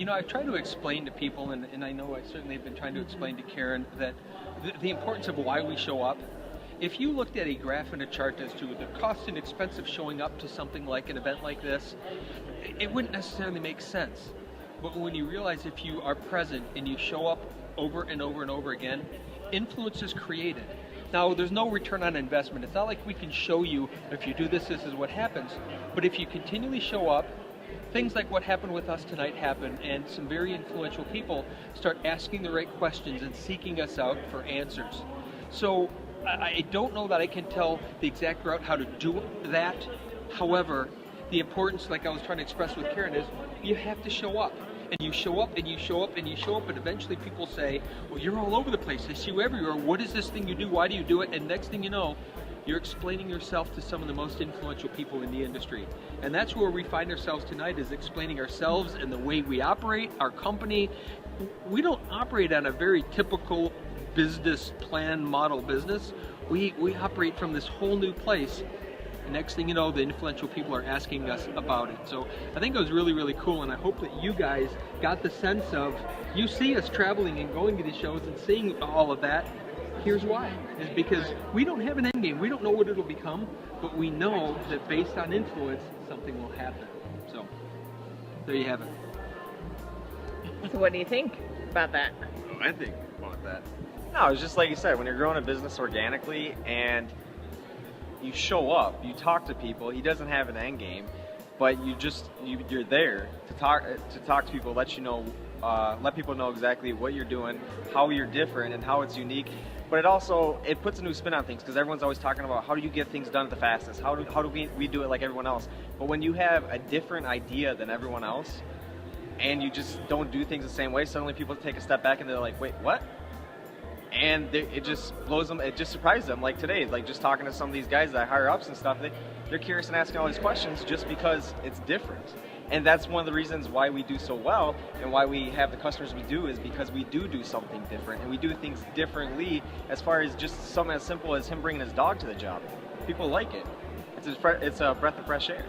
I try to explain to people, and I know I certainly have been trying to explain to Karen, that the importance of why we show up. If you looked at a graph and a chart as to the cost and expense of showing up to something like an event like this, it wouldn't necessarily make sense. But when you realize if you are present and you show up over and over and over again, influence is created. Now, there's no return on investment. It's not like we can show you, if you do this, this is what happens. But if you continually show up, things like what happened with us tonight happen, and some very influential people start asking the right questions and seeking us out for answers. So I don't know that I can tell the exact route how to do that. However, the importance, like I was trying to express with Karen, is you have to show up. And you show up, and you show up, and you show up, and eventually people say, well, you're all over the place. I see you everywhere. What is this thing you do? Why do you do it? And next thing you know, you're explaining yourself to some of the most influential people in the industry. And that's where we find ourselves tonight, is explaining ourselves and the way we operate, our company. We don't operate on a very typical business plan model business. We operate from this whole new place. Next thing you know, the influential people are asking us about it. So I think it was really, really cool, and I hope that you guys got the sense of, you see us traveling and going to these shows and seeing all of that. Here's why, is because we don't have an end game. We don't know what it'll become, but we know that based on influence, something will happen. So there you have it. So what do you think about that? I think about that. No, it's just like you said, when you're growing a business organically and you show up, you talk to people. He doesn't have an end game, but you're there to talk to people, let people know exactly what you're doing, how you're different, and how it's unique. But it puts a new spin on things, because everyone's always talking about how do you get things done the fastest? How do we do it like everyone else? But when you have a different idea than everyone else, and you just don't do things the same way, suddenly people take a step back and they're like, wait, what? And it just blows them, it just surprises them. Like today, like just talking to some of these guys that higher ups and stuff, they're curious and asking all these questions just because it's different. And that's one of the reasons why we do so well and why we have the customers we do, is because we do something different, and we do things differently, as far as just something as simple as him bringing his dog to the job. People like it. It's a breath of fresh air.